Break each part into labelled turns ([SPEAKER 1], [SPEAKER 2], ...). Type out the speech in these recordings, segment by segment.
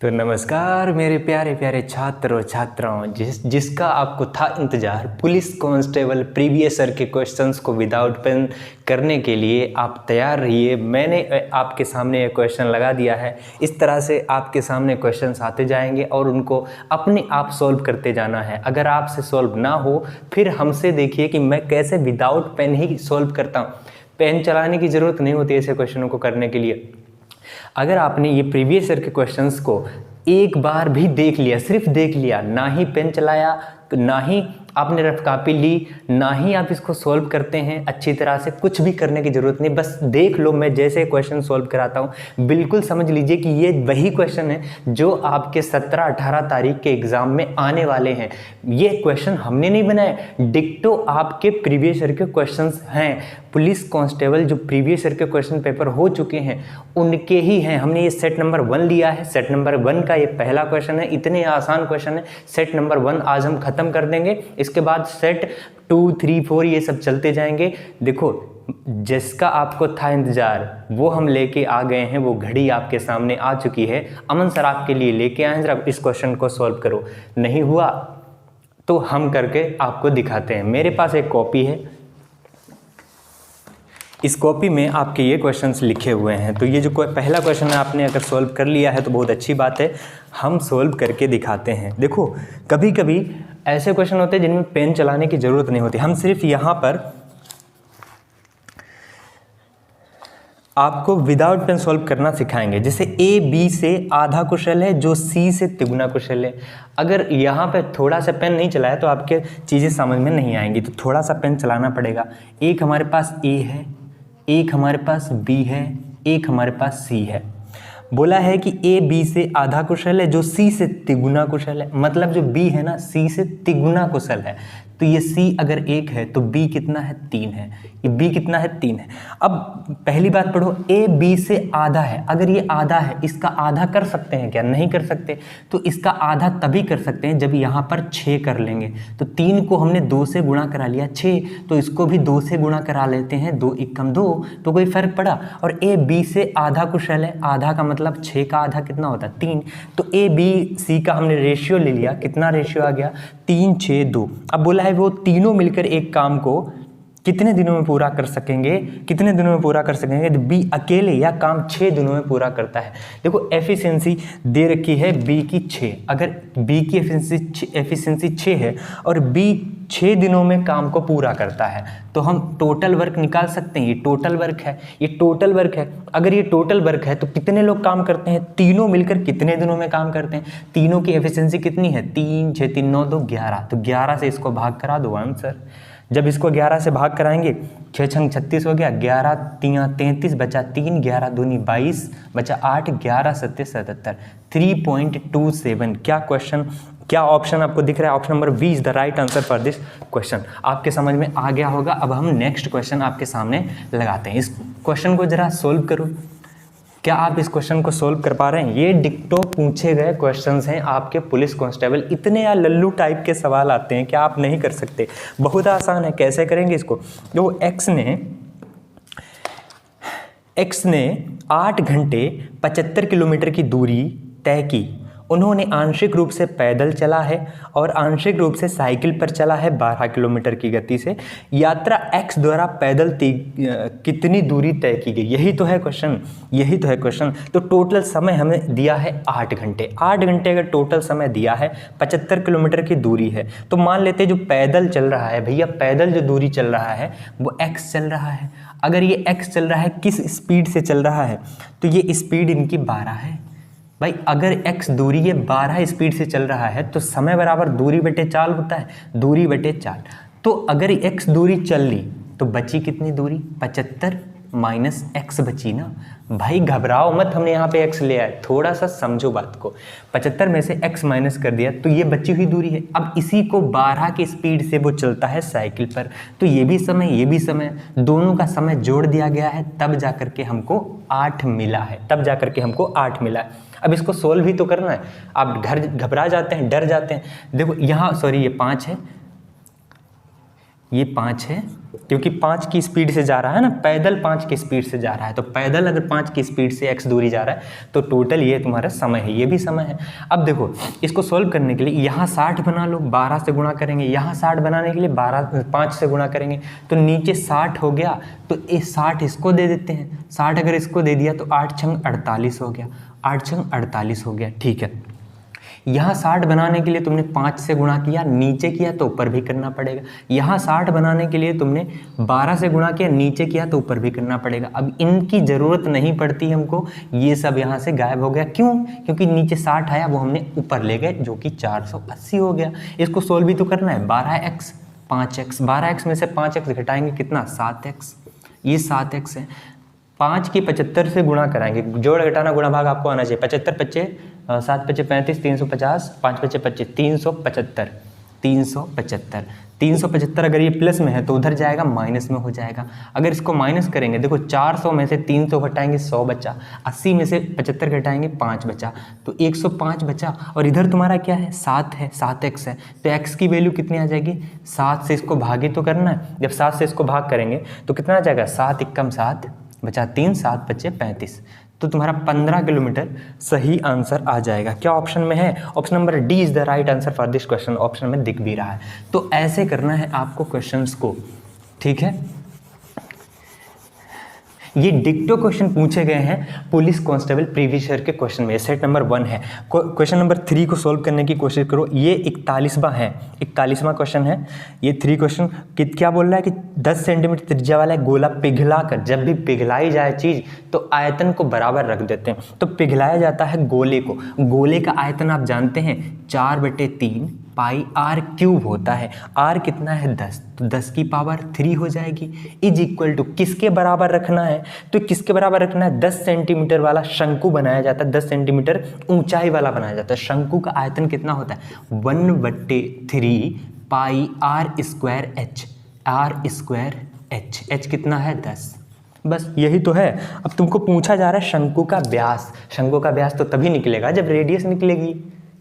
[SPEAKER 1] तो नमस्कार मेरे प्यारे प्यारे छात्र और छात्राओं, जिसका आपको था इंतज़ार। पुलिस कांस्टेबल प्रीवियस ईयर के क्वेश्चंस को विदाउट पेन करने के लिए आप तैयार रहिए। मैंने आपके सामने ये क्वेश्चन लगा दिया है। इस तरह से आपके सामने क्वेश्चंस आते जाएंगे और उनको अपने आप सॉल्व करते जाना है। अगर आपसे सॉल्व ना हो फिर हमसे देखिए कि मैं कैसे विदाउट पेन ही सॉल्व करता हूँ। पेन चलाने की ज़रूरत नहीं होती ऐसे क्वेश्चनों को करने के लिए। अगर आपने ये प्रीवियस ईयर के क्वेश्चंस को एक बार भी देख लिया, सिर्फ देख लिया, ना ही पेन चलाया, ना ही आपने रफ कॉपी ली, ना ही आप इसको सॉल्व करते हैं अच्छी तरह से, कुछ भी करने की ज़रूरत नहीं। बस देख लो मैं जैसे क्वेश्चन सॉल्व कराता हूँ, बिल्कुल समझ लीजिए कि ये वही क्वेश्चन है जो आपके 17-18 तारीख के एग्ज़ाम में आने वाले हैं। ये क्वेश्चन हमने नहीं बनाए, डिक्टो आपके प्रीवियस ईयर के क्वेश्चंस हैं। पुलिस कांस्टेबल जो प्रीवियस ईयर के क्वेश्चन पेपर हो चुके हैं उनके ही हैं। हमने ये सेट नंबर 1 लिया है। सेट नंबर 1 का ये पहला क्वेश्चन है। इतने आसान क्वेश्चन है। सेट नंबर 1 आज हम खत्म कर देंगे। इसके बाद सेट 2, 3, 4 ये सब चलते जाएंगे। देखो जिसका आपको था इंतजार वो हम लेके आ गए हैं, वो घड़ी आपके सामने आ चुकी है। अमन सर आपके लिए लेके आए हैं, जरा इस क्वेश्चन को सॉल्व करो। नहीं हुआ तो हम करके आपको दिखाते हैं। मेरे पास एक कॉपी है, इस कॉपी में आपके ये क्वेश्चंस लिखे हुए हैं। तो ये जो पहला क्वेश्चन है आपने अगर सॉल्व कर लिया है तो बहुत अच्छी बात है। हम सॉल्व करके दिखाते हैं। देखो कभी कभी ऐसे क्वेश्चन होते हैं जिनमें पेन चलाने की ज़रूरत नहीं होती। हम सिर्फ यहाँ पर आपको विदाउट पेन सॉल्व करना सिखाएंगे। जैसे ए बी से आधा कुशल है, जो सी से तिगुना कुशल है। अगर यहाँ पे थोड़ा सा पेन नहीं चलाया तो आपके चीज़ें समझ में नहीं आएंगी, तो थोड़ा सा पेन चलाना पड़ेगा। एक हमारे पास ए है, एक हमारे पास बी है, एक हमारे पास सी है। बोला है कि ए बी से आधा कुशल है, जो सी से तिगुना कुशल है। मतलब जो बी है ना सी से तिगुना कुशल है। तो ये सी अगर 1 है तो बी कितना है 3 है। ये बी कितना है 3 है। अब पहली बात पढ़ो, ए बी से आधा है। अगर ये आधा है इसका आधा कर सकते हैं क्या? नहीं कर सकते। तो इसका आधा तभी कर सकते हैं जब यहाँ पर 6 कर लेंगे। तो 3 को हमने 2 से गुणा करा लिया, 6 तो इसको भी 2 से गुणा करा लेते हैं। 2 एकम 2, तो कोई फर्क पड़ा। और ए बी से आधा कुशल है, आधा का मतलब 6 का आधा कितना होता है 3। तो ए बी सी का हमने रेशियो ले लिया। कितना रेशियो आ गया? 3, 6, 2। अब बोला है वो तीनों मिलकर एक काम को कितने दिनों में पूरा कर सकेंगे? कितने दिनों में पूरा कर सकेंगे? तो बी अकेले यह काम 6 दिनों में पूरा करता है। देखो एफिशिएंसी दे रखी है बी की 6। अगर बी की एफिशिएंसी 6 है और बी 6 दिनों में काम को पूरा करता है तो हम टोटल वर्क निकाल सकते हैं। ये टोटल वर्क है, ये टोटल वर्क है। अगर ये टोटल वर्क है तो कितने लोग काम करते हैं? तीनों मिलकर कितने दिनों में काम करते हैं? तीनों की एफिशिएंसी कितनी है? 3, 6, 3, 9, 2, 11। तो 11 से इसको भाग करा दो आंसर। जब इसको 11 से भाग कराएंगे 6 छंग 36 हो गया, 11 तिया 33 बचा 3, 11 दूनी 22 बचा 8, 11 सत्ते 77, 3.27। क्या क्वेश्चन, क्या ऑप्शन आपको दिख रहा है? Option number B is the right answer for this question. आपके समझ में आ गया होगा। अब हम नेक्स्ट क्वेश्चन आपके सामने लगाते हैं। इस क्वेश्चन को जरा सोल्व करो। क्या आप इस क्वेश्चन को सोल्व कर पा रहे हैं? ये डिक्टो पूछे गए क्वेश्चंस हैं आपके पुलिस कांस्टेबल। इतने या लल्लू टाइप के सवाल आते हैं क्या आप नहीं कर सकते? बहुत आसान है। कैसे करेंगे इसको? जो एक्स ने 8 घंटे 75 किलोमीटर की दूरी तय की। उन्होंने आंशिक रूप से पैदल चला है और आंशिक रूप से साइकिल पर चला है 12 किलोमीटर की गति से। यात्रा x द्वारा पैदल कितनी दूरी तय की गई? यही तो है क्वेश्चन, यही तो है क्वेश्चन। तो टोटल समय हमें दिया है 8 घंटे। 8 घंटे अगर टोटल समय दिया है, 75 किलोमीटर की दूरी है, तो मान लेते हैं जो पैदल चल रहा है, भैया पैदल जो दूरी चल रहा है वो x चल रहा है। अगर ये x चल रहा है, किस स्पीड से चल रहा है? तो ये स्पीड इनकी 12 है। भाई अगर x दूरी ये 12 स्पीड से चल रहा है तो समय बराबर दूरी बटे 4 होता है। दूरी बटे 4। तो अगर x दूरी चल ली तो बची कितनी दूरी? 75 माइनस x बची ना। भाई घबराओ मत, हमने यहाँ पे x ले आए, थोड़ा सा समझो बात को। 75 में से x माइनस कर दिया तो ये बची हुई दूरी है। अब इसी को 12 की स्पीड से वो चलता है साइकिल पर, तो ये भी समय ये भी समय, दोनों का समय जोड़ दिया गया है, तब जा करके हमको 8 मिला है। तब जा करके हमको 8 मिला है। अब इसको सोल्व भी तो करना है। आप घर घबरा जाते हैं, डर जाते हैं। देखो यहाँ सॉरी ये 5 है, ये 5 है, क्योंकि 5 की स्पीड से जा रहा है ना, पैदल 5 की स्पीड से जा रहा है, तो पैदल अगर 5 की स्पीड से x दूरी जा रहा है तो टोटल ये तुम्हारा समय है, ये भी समय है। अब देखो इसको सोल्व करने के लिए यहाँ 60 बना लो, 12 से गुणा करेंगे, यहाँ 60 बनाने के लिए 5 से गुणा करेंगे, तो नीचे 60 हो गया, तो ये 60 इसको दे देते हैं, 60 अगर इसको दे दिया तो 8 छंग 48 हो गया, 8 छंग 48 हो गया, ठीक है। यहाँ 60 बनाने के लिए तुमने 5 से गुणा किया, नीचे किया तो ऊपर भी करना पड़ेगा। यहाँ 60 बनाने के लिए तुमने 12 से गुणा किया, नीचे किया तो ऊपर भी करना पड़ेगा। अब इनकी ज़रूरत नहीं पड़ती हमको, ये सब यहाँ से गायब हो गया। क्यों? क्योंकि नीचे 60 आया, वो हमने ऊपर ले गए, जो कि 480 हो गया। इसको सोल्व भी तो करना है। 12x 5x, 12x में से 5x घटाएंगे कितना? 7x, ये 7x है। 5 की 75 से गुणा कराएंगे, जोड़ घटाना गुणा भाग आपको आना चाहिए। 75 पच्चे 7 पच्चे 35, 350, 5 पच्चे 25, 375, 375, 375 अगर ये प्लस में है तो उधर जाएगा, माइनस में हो जाएगा। अगर इसको माइनस करेंगे, देखो 400 में से 300 घटाएंगे 100 बचा, 80 में से 75 घटाएंगे 5 बचा, तो 105 बचा। और इधर तुम्हारा क्या है? 7 है, 7x है, तो x की वैल्यू कितनी आ जाएगी? 7 से इसको भागे तो करना है। जब 7 से इसको भाग करेंगे तो कितना आ जाएगा? 7 एकम 7 बचा 3, 7 बचे 35, तो तुम्हारा 15 किलोमीटर सही आंसर आ जाएगा। क्या ऑप्शन में है? Option number D is the right answer for this question. Option में दिख भी रहा है। तो ऐसे करना है आपको क्वेश्चंस को, ठीक है। ये डिक्टो क्वेश्चन पूछे गए हैं पुलिस कांस्टेबल प्रीवियस ईयर के क्वेश्चन में, सेट नंबर 1 है। क्वेश्चन नंबर 3 को सोल्व करने की कोशिश करो। ये 41वां है, 41वां क्वेश्चन है। ये 3 क्वेश्चन क्या बोल रहा है कि 10 सेंटीमीटर त्रिज्या वाला गोला पिघला कर, जब भी पिघलाई जाए चीज़ तो आयतन को बराबर रख देते हैं। तो पिघलाया जाता है गोले को, गोले का आयतन आप जानते हैं 4/3 पाई आर क्यूब होता है। आर कितना है? 10, तो 10 की पावर 3 हो जाएगी, इज इक्वल टू किसके बराबर रखना है? तो किसके बराबर रखना है? 10 सेंटीमीटर वाला शंकु बनाया जाता है, 10 सेंटीमीटर ऊंचाई वाला बनाया जाता है। शंकु का आयतन कितना होता है? 1/3 pi r square h, r square h, h कितना है? 10। बस यही तो है। अब तुमको पूछा जा रहा है शंकु का व्यास। शंकु का व्यास तो तभी निकलेगा जब रेडियस निकलेगी,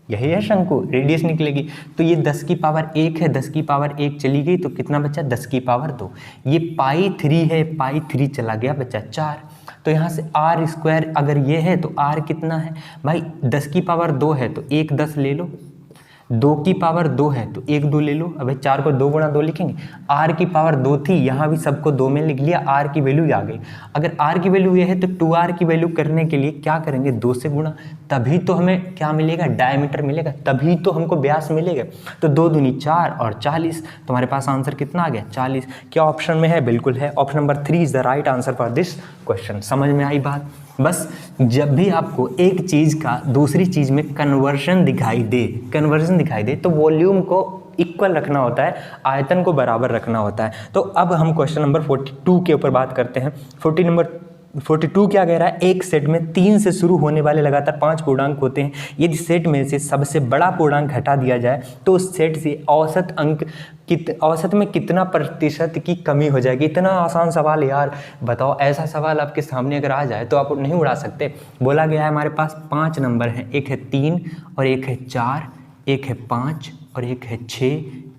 [SPEAKER 1] यही है शंकु, रेडियस निकलेगी। तो ये 10 की पावर 1 है, 10 की पावर 1 चली गई तो कितना बचा? 10 की पावर 2। ये पाई 3 है, पाई 3 चला गया, बचा 4। तो यहाँ से आर स्क्वायर अगर ये है तो आर कितना है भाई? 10 की पावर 2 है तो 1 10 ले लो, 2 की पावर 2 है तो 1 2 ले लो। अब 4 को 2 गुणा 2 लिखेंगे। आर की पावर 2 थी, यहाँ भी सबको 2 में लिख लिया, आर की वैल्यू आ गई। अगर आर की वैल्यू ये है तो 2r की वैल्यू करने के लिए क्या करेंगे? 2 से गुणा, तभी तो हमें क्या मिलेगा? डायमीटर मिलेगा, तभी तो हमको व्यास मिलेगा। तो 2 दूनी 4 और 40, तुम्हारे पास आंसर कितना आ गया? 40। क्या ऑप्शन में है? बिल्कुल है। Option number 3 is the right answer for this question. समझ में आई बात? बस जब भी आपको एक चीज़ का दूसरी चीज़ में कन्वर्जन दिखाई दे तो वॉल्यूम को इक्वल रखना होता है, आयतन को बराबर रखना होता है। तो अब हम क्वेश्चन नंबर 42 के ऊपर बात करते हैं। 42 क्या कह रहा है? एक सेट में 3 से शुरू होने वाले लगातार 5 पूर्णांक होते हैं। यदि सेट में से सबसे बड़ा पूर्णांक हटा दिया जाए तो उस सेट से औसत में कितना प्रतिशत की कमी हो जाएगी? इतना आसान सवाल यार, बताओ ऐसा सवाल आपके सामने अगर आ जाए तो आप नहीं उड़ा सकते। बोला गया है हमारे पास 5 नंबर हैं, एक है 3 और एक है 4, एक है 5 और एक है 6,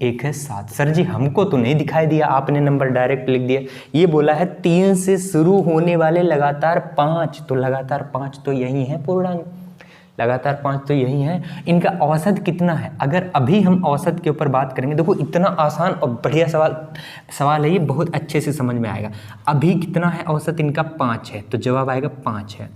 [SPEAKER 1] एक है 7। सर जी हमको तो नहीं दिखाई दिया, आपने नंबर डायरेक्ट लिख दिया। ये बोला है 3 से शुरू होने वाले लगातार 5, तो लगातार 5 तो यही है पूर्णांक, लगातार 5 तो यही है। इनका औसत कितना है? अगर अभी हम औसत के ऊपर बात करेंगे, देखो इतना आसान और बढ़िया सवाल है ये, बहुत अच्छे से समझ में आएगा। अभी कितना है औसत इनका? 5 है, तो जवाब आएगा 5 है।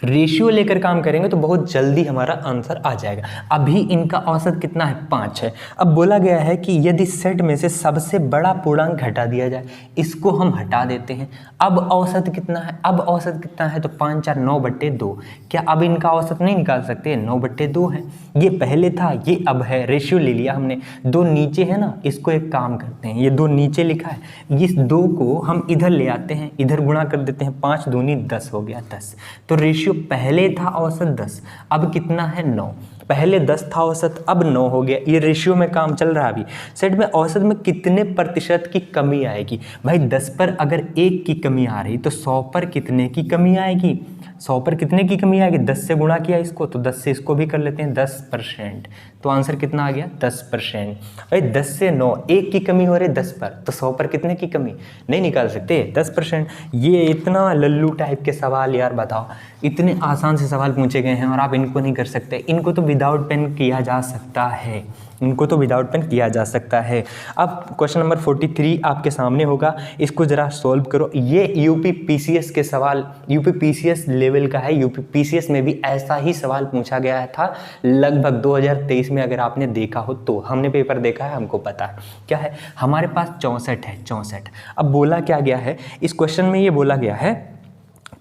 [SPEAKER 1] रेशियो लेकर काम करेंगे तो बहुत जल्दी हमारा आंसर आ जाएगा। अभी इनका औसत कितना है? 5 है। अब बोला गया है कि यदि सेट में से सबसे बड़ा पूर्णांक हटा दिया जाए, इसको हम हटा देते हैं। अब औसत कितना है? अब औसत कितना है? तो 5 4 9/2। क्या अब इनका औसत नहीं निकाल सकते? 9/2 है। ये पहले था, ये अब है। रेशियो ले लिया हमने। 2 नीचे है ना, इसको एक काम करते हैं, ये 2 नीचे लिखा है, इस 2 को हम इधर ले आते हैं, इधर गुणा कर देते हैं। 5 दूनी 10 हो गया 10। तो रेशियो पहले था औसत 10, अब कितना है? 9। पहले 10 था औसत, अब 9 हो गया। ये रेशियो में काम चल रहा है अभी। सेट में औसत में कितने प्रतिशत की कमी आएगी? भाई 10 पर अगर 1 की कमी आ रही तो 100 पर कितने की कमी आएगी? 100 पर कितने की कमी आएगी, 10 से गुणा किया इसको तो 10 से इसको भी कर लेते हैं 10%, तो आंसर कितना आ गया 10%। भाई 10 से 9 1 की कमी हो रही है 10 पर, तो 100 पर कितने की कमी नहीं निकाल सकते 10%। ये इतना लल्लू टाइप के सवाल यार, बताओ इतने आसान से सवाल पूछे गए हैं और आप इनको नहीं कर सकते। इनको तो विदाउट पेन किया जा सकता है, इनको तो विदाउट पेन किया जा सकता है। अब क्वेश्चन नंबर 43 आपके सामने होगा, इसको ज़रा सॉल्व करो। ये यूपी पीसीएस के सवाल, यूपी पीसीएस लेवल का है। यूपी पीसीएस में भी ऐसा ही सवाल पूछा गया था लगभग 2023 में, अगर आपने देखा हो तो। हमने पेपर देखा है, हमको पता है क्या है। हमारे पास 64 है, 64। अब बोला क्या गया है इस क्वेश्चन में, ये बोला गया है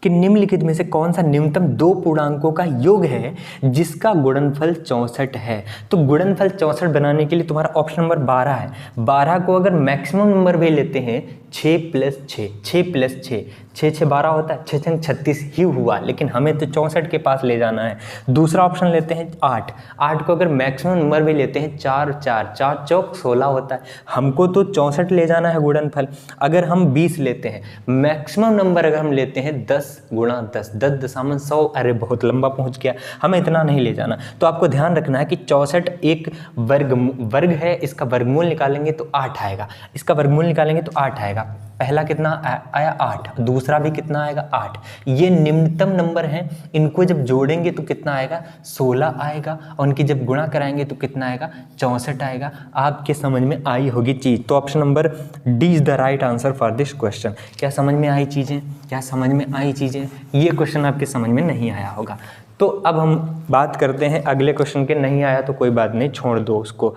[SPEAKER 1] कि निम्नलिखित में से कौन सा न्यूनतम दो पूर्णांकों का योग है जिसका गुणनफल 64 है। तो गुणनफल 64 बनाने के लिए तुम्हारा ऑप्शन नंबर 12 है। 12 को अगर मैक्सिमम नंबर भी लेते हैं 6 + 6, 6 + 6, 6 6 12 होता है, 6 6 36 ही हुआ, लेकिन हमें तो 64 के पास ले जाना है। दूसरा ऑप्शन लेते हैं 8, 8 को अगर मैक्सिमम नंबर भी लेते हैं 4 4, 4 चौक 16 होता है, हमको तो 64 ले जाना है गुणनफल। अगर हम 20 लेते हैं, मैक्सिमम नंबर अगर हम लेते हैं 10 × 10, 10 = 100, अरे बहुत लंबा पहुंच गया, हमें इतना नहीं ले जाना। तो आपको ध्यान रखना है कि 64 एक वर्ग है, इसका वर्गमूल निकालेंगे तो 8 आएगा, इसका वर्गमूल निकालेंगे तो 8 आएगा। पहला कितना आया 8, दूसरा भी कितना आएगा 8। ये निम्नतम नंबर हैं, इनको जब जोड़ेंगे तो कितना आएगा 16 आएगा, और उनकी जब गुणा कराएंगे तो कितना आएगा 64 आएगा। आपके समझ में आई होगी चीज़, तो option number D is the right answer for this question. क्या समझ में आई चीज़ें, क्या समझ में आई चीज़ें? ये क्वेश्चन आपके समझ में नहीं आया होगा। तो अब हम बात करते हैं अगले क्वेश्चन के। नहीं आया तो कोई बात नहीं, छोड़ दो उसको,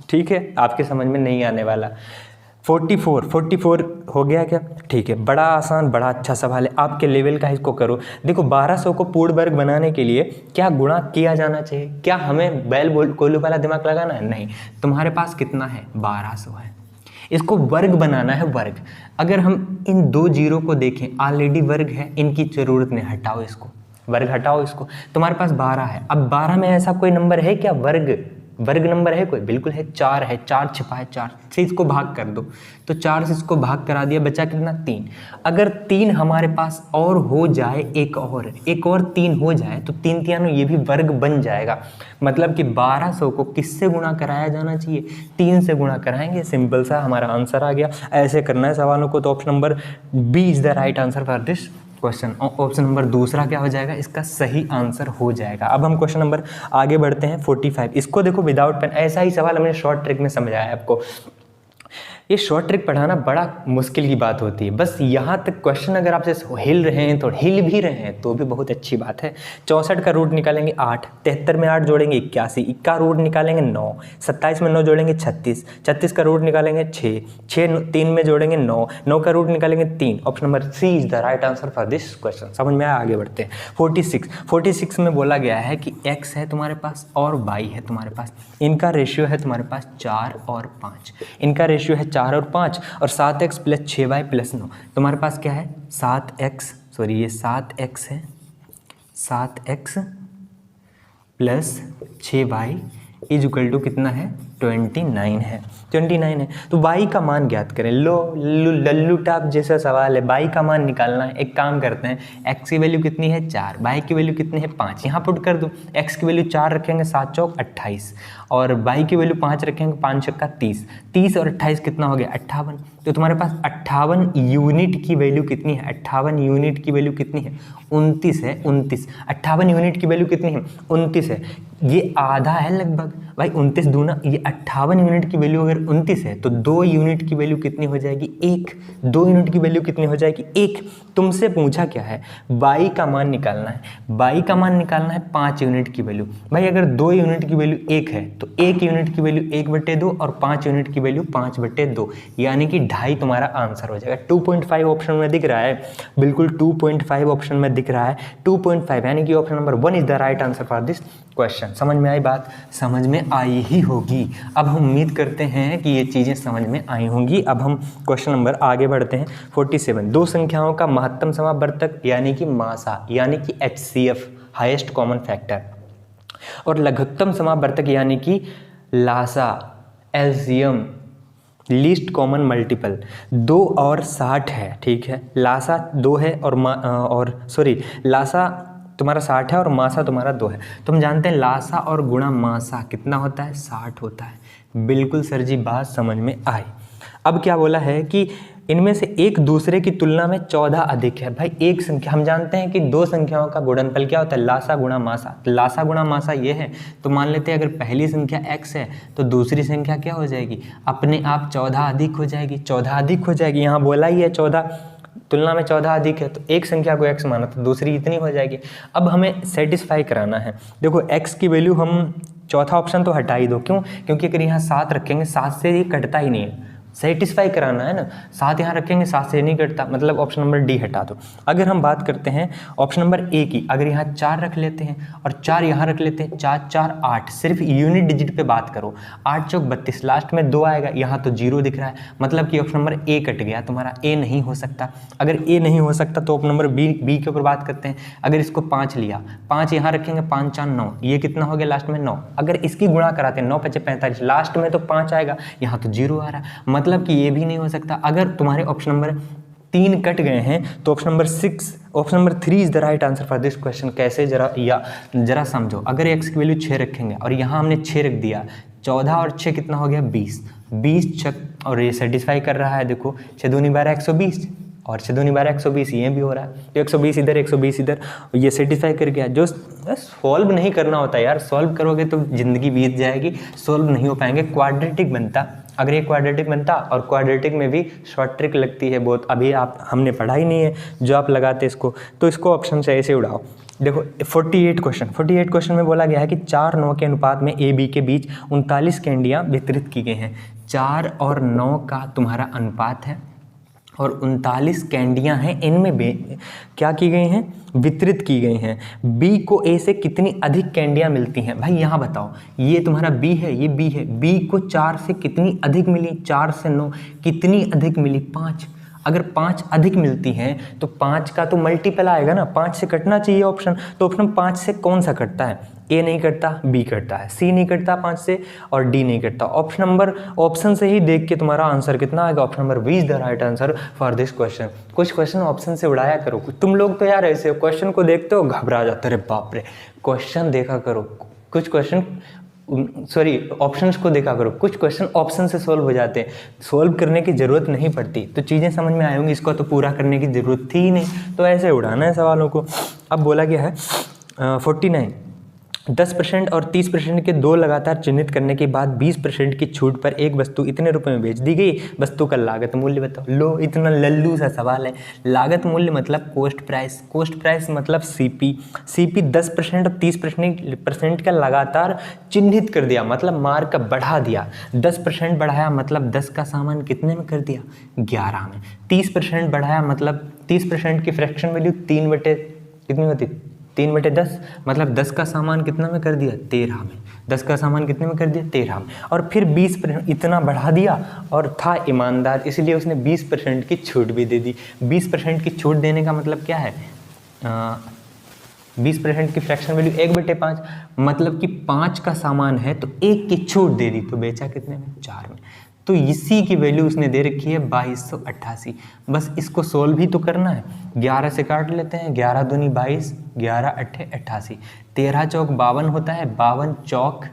[SPEAKER 1] ठीक है, आपके समझ में नहीं आने वाला। 44 हो गया क्या? ठीक है, बड़ा आसान बड़ा अच्छा सवाल है, आपके लेवल का, इसको करो। देखो 1200 को पूर्ण वर्ग बनाने के लिए क्या गुणा किया जाना चाहिए? क्या हमें बैल कोल्हू वाला दिमाग लगाना है? नहीं, तुम्हारे पास कितना है 1200 है, इसको वर्ग बनाना है, वर्ग। अगर हम इन दो जीरो को देखें, ऑलरेडी वर्ग है, इनकी जरूरत नहीं, हटाओ इसको, वर्ग हटाओ इसको। तुम्हारे पास 12 है, अब 12 में ऐसा कोई नंबर है क्या वर्ग नंबर है कोई? बिल्कुल है, 4 है, 4 छिपा है, 4 से इसको भाग कर दो, तो 4 से इसको भाग करा दिया, बचा कितना 3। अगर 3 हमारे पास और हो जाए, एक और 3 हो जाए तो 3 3 ये भी वर्ग बन जाएगा। मतलब कि 1200 को किससे गुणा कराया जाना चाहिए? 3 से गुणा कराएंगे, सिंपल सा हमारा आंसर आ गया। ऐसे करना है सवालों को। तो option number B is the right answer for this question. Option number दूसरा क्या हो जाएगा? इसका सही आंसर हो जाएगा। अब हम क्वेश्चन नंबर आगे बढ़ते हैं 45। इसको देखो विदाउट पेन, ऐसा ही सवाल हमने शॉर्ट ट्रिक में समझाया आपको। ये शॉर्ट ट्रिक पढ़ाना बड़ा मुश्किल की बात होती है, बस यहाँ तक क्वेश्चन अगर आपसे हिल रहे हैं तो हिल भी रहे हैं तो भी बहुत अच्छी बात है। 64 का रूट निकालेंगे 8, 73 में 8 जोड़ेंगे 81, का रूट निकालेंगे 9, 27 में 9 जोड़ेंगे 36, 36 का रूट निकालेंगे 6, 3 में जोड़ेंगे 9, 9 का रूट निकालेंगे 3। Option number C is the right answer for this question. समझ में आया? आगे बढ़ते हैं। 46 में बोला गया है कि x है तुम्हारे पास और y है तुम्हारे पास, इनका रेशियो है तुम्हारे पास 4 और 5, इनका रेशियो है 4 और 5, और 7x + 6y + 9। तुम्हारे पास क्या है 7x है, 7x + 6y = कितना है 29 है, 29 है। तो y का मान ज्ञात करें। लल्लू टाप जैसा सवाल है, y का मान निकालना है। एक काम करते हैं, x की वैल्यू कितनी है 4, y की वैल्यू कितनी है 5, यहाँ पुट कर दो। x की वैल्यू 4 रखेंगे 7 चौक 28, और y की वैल्यू 5 रखेंगे 5 चक्का 30, 30 और 28 कितना हो गया 58। तो तुम्हारे पास 58 यूनिट की वैल्यू कितनी है? 58 यूनिट की वैल्यू कितनी है 29 है, 29। 58 यूनिट की वैल्यू कितनी है 29 है, ये आधा है लगभग भाई, 29 दूना, ये 58 यूनिट की वैल्यू अगर 29 है तो 2 यूनिट की वैल्यू कितनी हो जाएगी 1, 2 यूनिट की वैल्यू कितनी हो जाएगी 1। तुमसे पूछा क्या है y का मान निकालना है, y का मान निकालना है 5 यूनिट की वैल्यू। भाई अगर 2 यूनिट की वैल्यू 1 है तो 1 यूनिट की वैल्यू 1/2 और 5 यूनिट की वैल्यू 5/2, यानी कि 2.5 तुम्हारा आंसर हो जाएगा। 2.5 ऑप्शन में दिख रहा है, बिल्कुल 2.5 ऑप्शन में दिख रहा है, 2.5, यानी कि option number 1 is the right answer for this question. समझ में आई बात? समझ में आई ही होगी। अब हम उम्मीद करते हैं कि ये चीज़ें समझ में आई होंगी। अब हम क्वेश्चन नंबर आगे बढ़ते हैं 47। दो संख्याओं का महत्तम समावर्तक यानी कि मासा यानी कि HCF हाईएस्ट कॉमन फैक्टर, और लघुत्तम समावर्तक यानी कि लासा LCM लीस्ट कॉमन मल्टीपल 2 और 60 है, ठीक है। लासा 2 है और लासा तुम्हारा 60 है और मासा तुम्हारा 2 है। तो हम जानते हैं लासा और गुणा मासा कितना होता है, 60 होता है। बिल्कुल सर जी, बात समझ में आई। अब क्या बोला है कि इनमें से एक दूसरे की तुलना में 14 अधिक है। भाई एक संख्या, हम जानते हैं कि दो संख्याओं का गुणनफल क्या होता है, लासा गुणा मासा। लासा गुणा मासा ये है, तो मान लेते हैं अगर पहली संख्या x है तो दूसरी संख्या क्या हो जाएगी, अपने आप 14 अधिक हो जाएगी। 14 अधिक हो जाएगी, यहाँ बोला ही है 14 तुलना में 14 अधिक है, तो एक संख्या को x माना तो दूसरी इतनी हो जाएगी। अब हमें सेटिस्फाई कराना है। देखो x की वैल्यू हम चौथा ऑप्शन तो हटा ही दो, क्यों, क्योंकि अगर यहाँ 7 रखेंगे 7 से ये कटता ही नहीं है, सेटिस्फाई कराना है ना। 7 यहाँ रखेंगे 7 से नहीं कटता, मतलब ऑप्शन नंबर डी हटा दो। अगर हम बात करते हैं ऑप्शन नंबर ए की, अगर यहाँ 4 रख लेते हैं और 4 यहाँ रख लेते हैं, 4 4 8, सिर्फ यूनिट डिजिट पे बात करो, 8 चौक 32, लास्ट में 2 आएगा, यहाँ तो 0 दिख रहा है, मतलब कि ऑप्शन नंबर ए कट गया तुम्हारा, ए नहीं हो सकता। अगर ए नहीं हो सकता तो ऑप्शन नंबर बी के ऊपर बात करते हैं। अगर इसको 5 लिया, 5 यहाँ रखेंगे, 5 4 9, ये कितना हो गया लास्ट में 9। अगर इसकी गुणा कराते हैं 9 5 45, लास्ट में तो 5 आएगा, यहाँ तो 0 आ रहा है, मतलब कि ये भी नहीं हो सकता। अगर तुम्हारे ऑप्शन नंबर 3 कट गए हैं तो option number 3 is the right answer for this question. कैसे, जरा समझो। अगर x की वैल्यू 6 रखेंगे और यहाँ हमने 6 रख दिया, 14 और 6 कितना हो गया, 20 छक, और ये सेटिस्फाई कर रहा है। देखो 6 दूनी 12 120 और 6 दूनी 12 120, ये भी हो रहा है, तो 120 इधर 120 इधर, ये सेटिस्फाई कर गया। जो सॉल्व नहीं करना होता यार, सॉल्व करोगे तो जिंदगी बीत जाएगी, सॉल्व नहीं हो पाएंगे। क्वाड्रेटिक बनता, अगर ये क्वाड्रेटिक बनता, और क्वाड्रेटिक में भी शॉर्ट ट्रिक लगती है बहुत, अभी हमने पढ़ा ही नहीं है जो आप लगाते इसको, तो इसको ऑप्शन से ऐसे उड़ाओ। देखो 48 क्वेश्चन में बोला गया है कि 4 9 के अनुपात में ए बी के बीच 39 कैंडियाँ वितरित की गई हैं। 4 और 9 का तुम्हारा अनुपात है और 39 कैंडियाँ हैं, इनमें क्या की गई हैं, वितरित की गई हैं। बी को ए से कितनी अधिक कैंडियाँ मिलती हैं, भाई यहाँ बताओ, ये तुम्हारा बी है, ये बी है, बी को 4 से कितनी अधिक मिली, 4 से 9 कितनी अधिक मिली, 5। अगर 5 अधिक मिलती हैं तो 5 का तो मल्टीपल आएगा ना, 5 से कटना चाहिए ऑप्शन, तो ऑप्शन 5 से कौन सा कटता है, ए नहीं कटता, बी कटता है, सी नहीं कटता 5 से, और डी नहीं कटता। ऑप्शन से ही देख के तुम्हारा आंसर कितना आएगा, option number B is the right answer for this question. कुछ क्वेश्चन ऑप्शन से उड़ाया करो, तुम लोग तो यार ऐसे क्वेश्चन को देखते हो घबरा जाते, अरे बाप रे, क्वेश्चन देखा करो, कुछ क्वेश्चन ऑप्शंस को देखा करो, कुछ क्वेश्चन ऑप्शन से सॉल्व हो जाते हैं, सॉल्व करने की ज़रूरत नहीं पड़ती, तो चीज़ें समझ में आएंगी, इसको तो पूरा करने की ज़रूरत थी ही नहीं, तो ऐसे उड़ाना है सवालों को। अब बोला गया है 49, 10% और 30% के दो लगातार चिन्हित करने के बाद 20% की छूट पर एक वस्तु इतने रुपए में बेच दी गई, वस्तु का लागत मूल्य बताओ। लो, इतना लल्लू सा सवाल है। लागत मूल्य मतलब कॉस्ट प्राइस मतलब सीपी 10% और 30% का लगातार चिन्हित कर दिया, मतलब मार्क का बढ़ा दिया। 10% बढ़ाया मतलब 10 का सामान कितने में कर दिया, 11 में। 30% बढ़ाया मतलब 30% की फ्रैक्शन वैल्यू 3/10, मतलब 10 का सामान कितना में कर दिया, 13 में। 10 का सामान कितने में कर दिया, 13 में। और फिर 20% इतना बढ़ा दिया और था ईमानदार, इसलिए उसने 20% की छूट भी दे दी। 20% की छूट देने का मतलब क्या है, 20% की फ्रैक्शन वैल्यू 1/5, मतलब कि 5 का सामान है तो 1 की छूट दे दी, तो बेचा कितने में, 4 में। तो इसी की वैल्यू उसने दे रखी है 2288। बस इसको सोल्व ही तो करना है। 11 से काट लेते हैं, 11 दूनी 22, 11 अट्ठे 88, 13 चौक 52 होता है, 52 चौक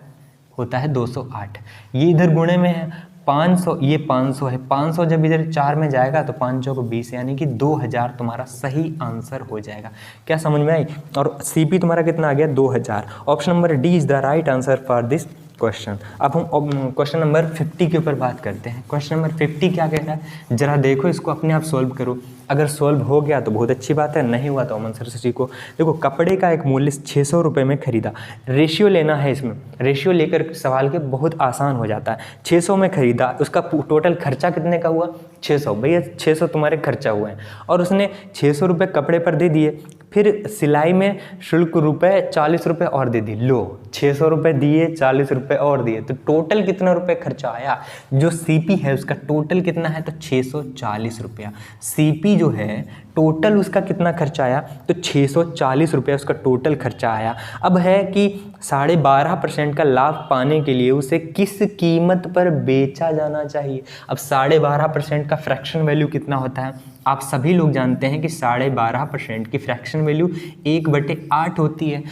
[SPEAKER 1] होता है 208। ये इधर गुणे में है 500, ये 500 है, 500 जब इधर 4 में जाएगा तो 5 चौक 20, यानी कि 2000 तुम्हारा सही आंसर हो जाएगा। क्या समझ में आई? और सीपी तुम्हारा कितना आ गया, 2000। Option number D is the right answer for this question. अब हम क्वेश्चन नंबर 50 के ऊपर बात करते हैं। क्वेश्चन नंबर 50 क्या कह रहा है, जरा देखो, इसको अपने आप सोल्व करो। अगर सोल्व हो गया तो बहुत अच्छी बात है, नहीं हुआ तो अमन सर से सीखो। देखो, कपड़े का एक मूल्य 600 रुपये में खरीदा, रेशियो लेना है। इसमें रेशियो लेकर सवाल के बहुत आसान हो जाता है। 600 में खरीदा, उसका टोटल खर्चा कितने का हुआ, 600। भैया 600 तुम्हारे खर्चा हुए हैं और उसने 600 रुपये कपड़े पर दे दिए, फिर सिलाई में शुल्क रुपये 40 रुपये और दे दी। लो, 600 रुपये दिए, 40 रुपये और दिए, तो टोटल कितना रुपये खर्चा आया। जो सीपी है उसका टोटल कितना है, तो 640 रुपया। सीपी जो है टोटल उसका कितना खर्चा आया, तो 640 रुपये उसका टोटल खर्चा आया। अब है कि 12.5% का लाभ पाने के लिए उसे किस कीमत पर बेचा जाना चाहिए। अब 12.5% का फ्रैक्शन वैल्यू कितना होता है, आप सभी लोग जानते हैं कि 12.5% की फ्रैक्शन वैल्यू 1/8 होती है।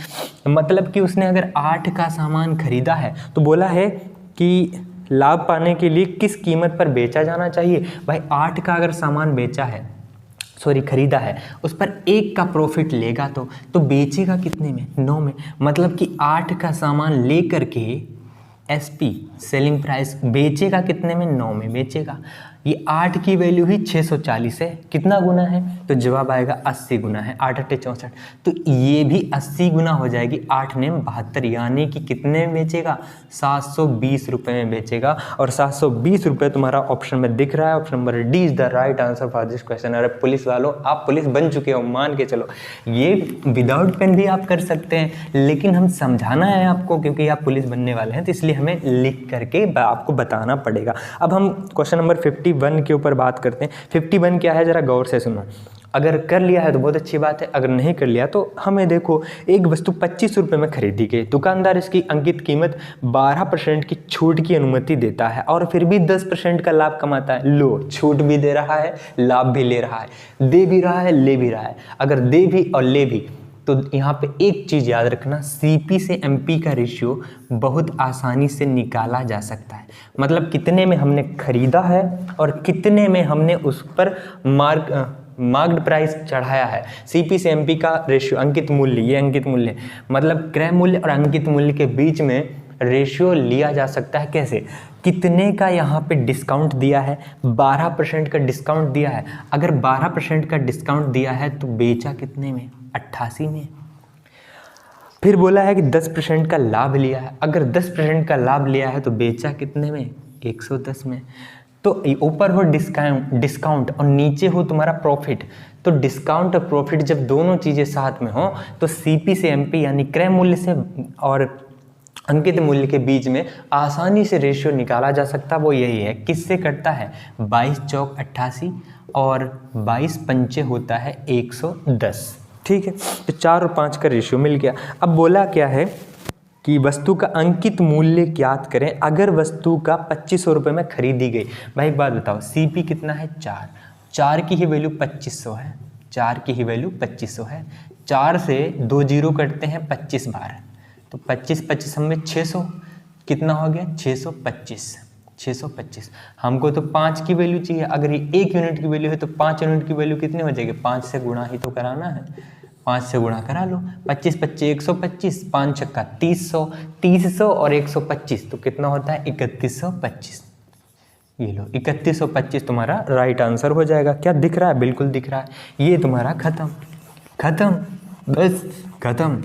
[SPEAKER 1] मतलब कि उसने अगर 8 का सामान खरीदा है तो बोला है कि लाभ पाने के लिए किस कीमत पर बेचा जाना चाहिए। भाई 8 का अगर सामान बेचा है, खरीदा है, उस पर 1 का प्रॉफिट लेगा तो बेचेगा कितने में, 9 में। मतलब कि 8 का सामान ले करके SP सेलिंग प्राइस बेचेगा कितने में, 9 में बेचेगा। ये 8 की वैल्यू ही 640 है, कितना गुना है, तो जवाब आएगा 80 गुना है, 8 8 64, तो ये भी 80 गुना हो जाएगी। 8 ने 72, यानी कि कितने में बेचेगा, 720 रुपये में बेचेगा। और 720 रुपये तुम्हारा ऑप्शन में दिख रहा है, option number D is the right answer for this question. अरे पुलिस वालों, आप पुलिस बन चुके हो, मान के चलो, ये विदाउट पेन भी आप कर सकते हैं, लेकिन हम समझाना है आपको क्योंकि आप पुलिस बनने वाले हैं, तो इसलिए हमें लिख करके आपको बताना पड़ेगा। अब हम क्वेश्चन नंबर 51 के ऊपर बात करते हैं। 51 क्या है, जरा गौर से सुनो। अगर कर लिया है तो बहुत अच्छी बात है, अगर नहीं कर लिया तो हमें देखो, एक वस्तु 25 रुपये में खरीदी गई, दुकानदार इसकी अंकित कीमत 12% की छूट की अनुमति देता है और फिर भी 10% का लाभ कमाता है। लो, छूट भी दे रहा है, लाभ भी ले रहा है, दे भी रहा है, ले भी रहा है। अगर दे भी और ले भी, तो यहाँ पे एक चीज़ याद रखना, CP से MP का रेशियो बहुत आसानी से निकाला जा सकता है। मतलब कितने में हमने खरीदा है और कितने में हमने उस पर मार्क्ड प्राइस चढ़ाया है। CP से MP का रेशियो, अंकित मूल्य, ये अंकित मूल्य मतलब क्रय मूल्य और अंकित मूल्य के बीच में रेशियो लिया जा सकता है। कैसे, कितने का यहाँ पे डिस्काउंट दिया है, 12% का डिस्काउंट दिया है। अगर 12% का डिस्काउंट दिया है तो बेचा कितने में, 88 में। फिर बोला है कि 10% का लाभ लिया है, अगर 10% का लाभ लिया है तो बेचा कितने में, 110 में। तो ऊपर हो डिस्काउंट और नीचे हो तुम्हारा प्रॉफिट, तो डिस्काउंट और प्रॉफिट जब दोनों चीज़ें साथ में हो तो CP से MP यानी क्रय मूल्य से और अंकित मूल्य के बीच में आसानी से रेशियो निकाला जा सकता है। वो यही है, किससे कटता है, 22 चौक 88 और 22 पंचे होता है 110। ठीक है, तो 4 और 5 का रेशियो मिल गया। अब बोला क्या है कि वस्तु का अंकित मूल्य ज्ञात करें अगर वस्तु का 2500 रुपये में खरीदी गई। भाई एक बात बताओ, CP कितना है, 4 की ही वैल्यू 2500 है, 4 की ही वैल्यू 2500 है। 4 से 2 जीरो कटते हैं 25 बार, तो 25 में 600 कितना हो गया, 625। हमको तो 5 की वैल्यू चाहिए, अगर ये 1 यूनिट की वैल्यू है तो 5 यूनिट की वैल्यू कितनी हो जाएगी, 5 से गुणा ही तो कराना है, 5 से गुणा करा लो। 25 25 125, 5 छक्का 300, 300 और 125 तो कितना होता है, 3125। ये लो 3125 तुम्हारा राइट आंसर हो जाएगा। क्या दिख रहा है, बिल्कुल दिख रहा है। ये तुम्हारा खत्म, बस खत्म,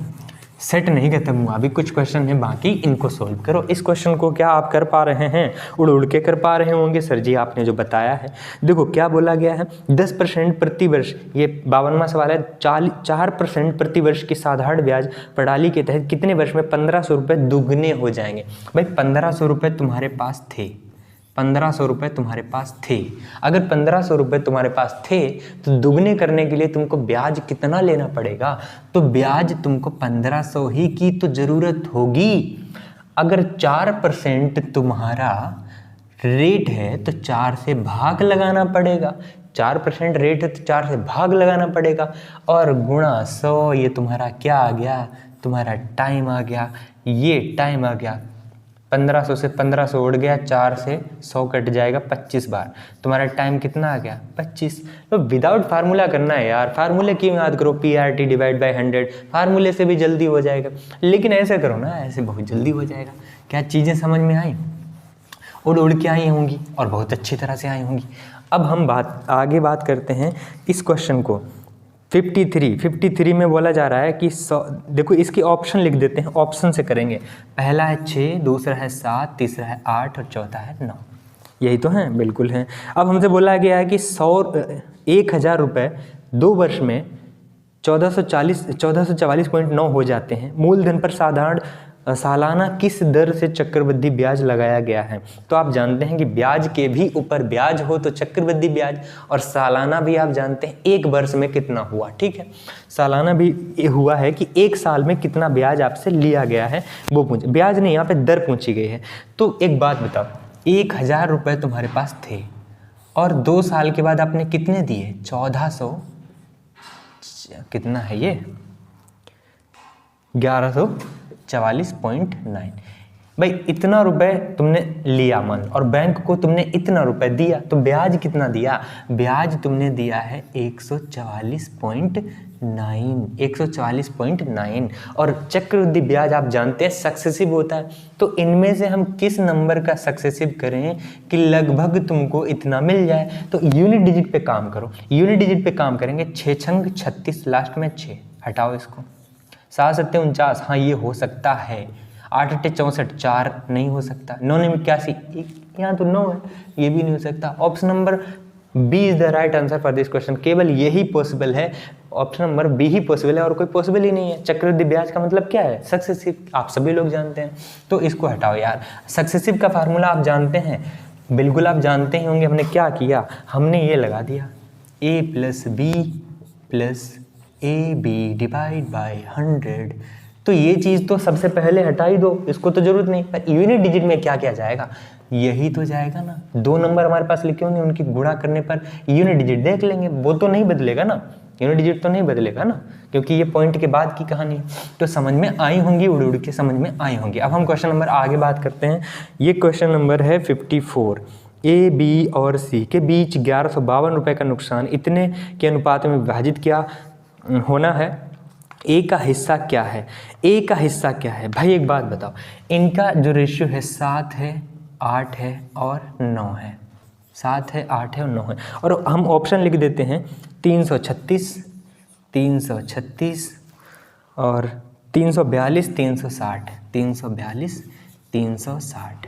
[SPEAKER 1] सेट नहीं खत्म हुआ, अभी कुछ क्वेश्चन है बाकी, इनको सोल्व करो। इस क्वेश्चन को क्या आप कर पा रहे हैं, उड़ के कर पा रहे होंगे, सर जी आपने जो बताया है। देखो क्या बोला गया है, 10% प्रति वर्ष, ये 52वां सवाल है, 4% प्रति वर्ष की साधारण ब्याज प्रणाली के तहत कितने वर्ष में 1500 रुपये दुगने हो जाएंगे। भाई 1500 रुपये तुम्हारे पास थे, 1500 रुपये तुम्हारे पास थे, अगर 1500 रुपये तुम्हारे पास थे तो दुगने करने के लिए तुमको ब्याज कितना लेना पड़ेगा, तो ब्याज तुमको 1500 ही की तो ज़रूरत होगी। अगर 4% तुम्हारा रेट है तो 4 से भाग लगाना पड़ेगा, 4% रेट है तो 4 से भाग लगाना पड़ेगा, और गुणा 100, ये तुम्हारा क्या आ गया, तुम्हारा टाइम आ गया, ये टाइम आ गया। 1500 से 1500 उड़ गया, 4 से 100 कट जाएगा, 25 बार, तुम्हारा टाइम कितना आ गया, 25। तो विदाउट फार्मूला करना है यार, फार्मूले क्यों याद करो, PRT डिवाइड बाय 100, फार्मूले से भी जल्दी हो जाएगा, लेकिन ऐसे करो ना, ऐसे बहुत जल्दी हो जाएगा। क्या चीज़ें समझ में आई, उड़ के आई होंगी और बहुत अच्छी तरह से आई होंगी। अब हम आगे बात करते हैं इस क्वेश्चन को। 53 में बोला जा रहा है कि देखो इसके ऑप्शन लिख देते हैं, ऑप्शन से करेंगे। पहला है 6, दूसरा है 7, तीसरा है 8 और चौथा है 9। यही तो हैं, बिल्कुल हैं। अब हमसे बोला गया है कि 1000 रुपये 2 वर्ष में 1444.9 हो जाते हैं। मूलधन पर साधारण सालाना किस दर से चक्रवृद्धि ब्याज लगाया गया है। तो आप जानते हैं कि ब्याज के भी ऊपर ब्याज हो तो चक्रवृद्धि ब्याज, और सालाना भी आप जानते हैं एक वर्ष में कितना हुआ। ठीक है, सालाना भी हुआ है कि एक साल में कितना ब्याज आपसे लिया गया है वो पूछ, ब्याज नहीं, यहाँ पे दर पूछी गई है। तो एक बात बताओ, 1000 रुपये तुम्हारे पास थे और 2 साल के बाद आपने कितने दिए? 1400, कितना है ये, 1144.9। भाई इतना रुपए तुमने लिया मान, और बैंक को तुमने इतना रुपए दिया, तो ब्याज कितना दिया? ब्याज तुमने दिया है 144.9। और चक्रवृद्धि ब्याज आप जानते हैं सक्सेसिव होता है। तो इनमें से हम किस नंबर का सक्सेसिव करें कि लगभग तुमको इतना मिल जाए? तो यूनिट डिजिट पे काम करो, यूनिट डिजिट पे काम करेंगे। 6 छंग 36, लास्ट में 6, हटाओ इसको। 7 सत्ते 49, हाँ ये हो सकता है। 8 अट्ठे 64, 4 नहीं हो सकता। 9 ने 81, यहाँ तो 9 है, ये भी नहीं हो सकता। Option number B is the right answer for this question. केवल यही पॉसिबल है, ऑप्शन नंबर बी ही पॉसिबल है और कोई पॉसिबल ही नहीं है। चक्रवृद्धि ब्याज का मतलब क्या है? सक्सेसिव, आप सभी लोग जानते हैं। तो इसको हटाओ यार। सक्सेसिव का फार्मूला आप जानते हैं, बिल्कुल आप जानते ही होंगे। हमने क्या किया? हमने ये लगा दिया a + b + ab divide by 100। तो ये चीज़ तो सबसे पहले हटा ही दो, इसको तो जरूरत नहीं। पर यूनिट डिजिट में क्या क्या जाएगा? यही तो जाएगा ना। 2 नंबर हमारे पास लिखे होंगे, उनकी गुणा करने पर यूनिट डिजिट देख लेंगे, वो तो नहीं बदलेगा ना, यूनिट डिजिट तो नहीं बदलेगा ना, क्योंकि ये पॉइंट के बाद की कहानी। तो समझ में आई होंगी, उड़ उड़ के समझ में आई होंगी। अब हम क्वेश्चन नंबर आगे बात करते हैं। ये क्वेश्चन नंबर है 54। ए, बी और सी के बीच 1152 रुपये का नुकसान इतने के अनुपात में विभाजित क्या होना है? ए का हिस्सा क्या है? ए का हिस्सा क्या है? भाई एक बात बताओ, इनका जो रेशियो है 7 है, 8 है और 9 है। 7 है, 8 है और 9 है। और हम ऑप्शन लिख देते हैं 336, 336 और 342, 360, 342, 360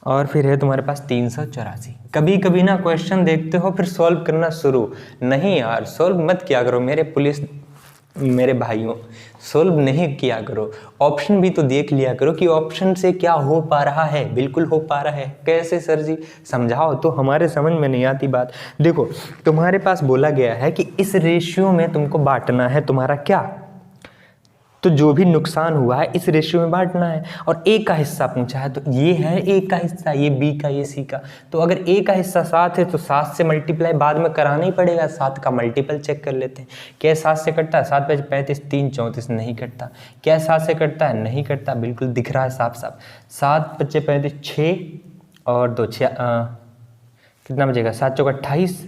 [SPEAKER 1] और फिर है तुम्हारे पास 384। कभी कभी ना क्वेश्चन देखते हो फिर सॉल्व करना शुरू नहीं यार, सॉल्व मत किया करो मेरे भाइयों, सॉल्व नहीं किया करो। ऑप्शन भी तो देख लिया करो कि ऑप्शन से क्या हो पा रहा है। बिल्कुल हो पा रहा है। कैसे सर जी? समझाओ तो, हमारे समझ में नहीं आती बात। देखो तुम्हारे पास बोला गया है कि इस रेशियो में तुमको बांटना है तुम्हारा क्या, तो जो भी नुकसान हुआ है इस रेशियो में बांटना है। और ए का हिस्सा पूछा है, तो ये है ए का हिस्सा, ये बी का, ये सी का। तो अगर ए का हिस्सा 7 है तो 7 से मल्टीप्लाई बाद में कराना ही पड़ेगा। 7 का मल्टीपल चेक कर लेते हैं। क्या 7 से कटता है? 7 × 35, 3 × 34 नहीं कटता। क्या 7 से कटता है? नहीं कटता। बिल्कुल दिख रहा है साफ साफ। 7 × 5 = 35, 6 और 2 6 कितना बचेगा? 7 × 4 = 28,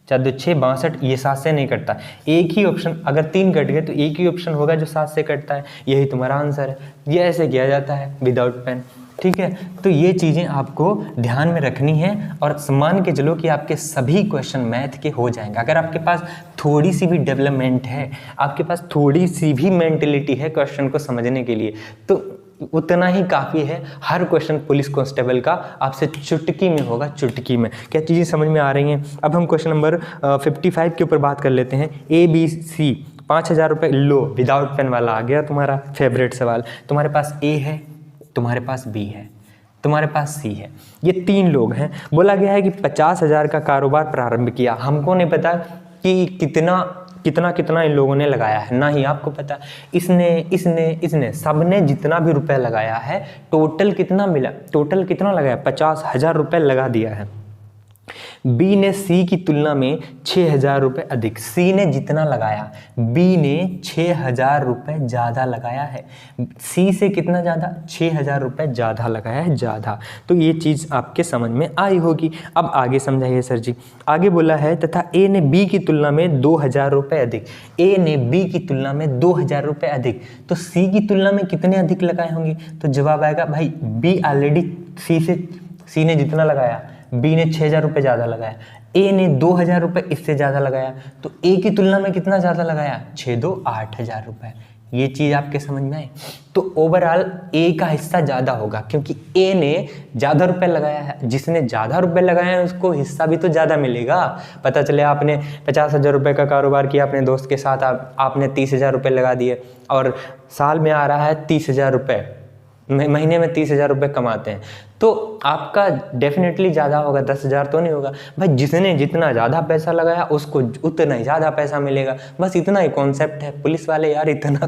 [SPEAKER 1] 4 2 6 62। ये 7 से नहीं कटता। एक ही ऑप्शन, अगर 3 कट गए तो एक ही ऑप्शन होगा जो 7 से कटता है। यही तुम्हारा आंसर है। ये ऐसे किया जाता है विदाउट पेन। ठीक है, तो ये चीज़ें आपको ध्यान में रखनी है और मान के चलो कि आपके सभी क्वेश्चन मैथ के हो जाएंगे। अगर आपके पास थोड़ी सी भी डेवलपमेंट है, आपके पास थोड़ी सी भी मेंटलिटी है क्वेश्चन को समझने के लिए, तो उतना ही काफ़ी है। हर क्वेश्चन पुलिस कांस्टेबल का आपसे चुटकी में होगा, चुटकी में। क्या चीज़ें समझ में आ रही हैं? अब हम क्वेश्चन नंबर 55 के ऊपर बात कर लेते हैं। ए, बी, सी 5000 रुपये लो, विदाउट पेन वाला आ गया तुम्हारा फेवरेट सवाल। तुम्हारे पास ए है, तुम्हारे पास बी है, तुम्हारे पास सी है। ये 3 लोग हैं। बोला गया है कि 50,000 का कारोबार प्रारंभ किया। हमको नहीं पता कि कितना इन लोगों ने लगाया है, ना ही आपको पता। इसने सबने जितना भी रुपए लगाया है, टोटल कितना मिला? टोटल कितना लगाया? 50,000 रुपये लगा दिया है। बी ने सी की तुलना में 6,000 रुपये अधिक। सी ने जितना लगाया, बी ने 6,000 रुपये ज़्यादा लगाया है। सी से कितना ज़्यादा? 6,000 रुपये ज़्यादा लगाया है, ज़्यादा। तो ये चीज़ आपके समझ में आई होगी। अब आगे समझाइए सर जी। आगे बोला है तथा ए ने बी की तुलना में 2,000 रुपये अधिक। ए ने बी की तुलना में 2,000 रुपये अधिक, तो सी की तुलना में कितने अधिक लगाए होंगे? तो जवाब आएगा भाई बी ऑलरेडी सी ने जितना लगाया, बी ने 6,000 रुपये ज़्यादा लगाया, ए ने 2,000 रुपये इससे ज़्यादा लगाया, तो ए की तुलना में कितना ज़्यादा लगाया? 6 2 8,000 रुपये। ये चीज़ आपके समझ में आए? तो ओवरऑल ए का हिस्सा ज़्यादा होगा क्योंकि ए ने ज़्यादा रुपए लगाया है। जिसने ज़्यादा रुपए लगाए हैं उसको हिस्सा भी तो ज़्यादा मिलेगा। पता चले आपने 50,000 रुपये का कारोबार किया अपने दोस्त के साथ, आपने 30,000 रुपये लगा दिए और साल में आ रहा है 30,000 रुपये, महीने में 30,000 रुपये कमाते हैं, तो आपका डेफिनेटली ज़्यादा होगा, 10,000 तो नहीं होगा। भाई जिसने जितना ज़्यादा पैसा लगाया उसको उतना ही ज़्यादा पैसा मिलेगा, बस इतना ही कॉन्सेप्ट है। पुलिस वाले यार इतना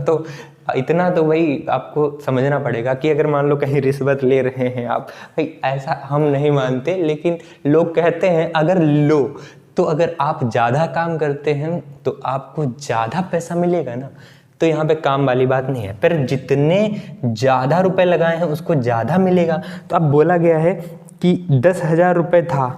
[SPEAKER 1] तो भाई आपको समझना पड़ेगा कि अगर मान लो कहीं रिश्वत ले रहे हैं आप, भाई ऐसा हम नहीं मानते, लेकिन लोग कहते हैं अगर लो तो अगर आप ज़्यादा काम करते हैं तो आपको ज़्यादा पैसा मिलेगा ना, तो यहाँ पे काम वाली बात नहीं है। पर जितने ज़्यादा रुपए लगाए हैं उसको ज़्यादा मिलेगा। तो अब बोला गया है कि 10,000 रुपये था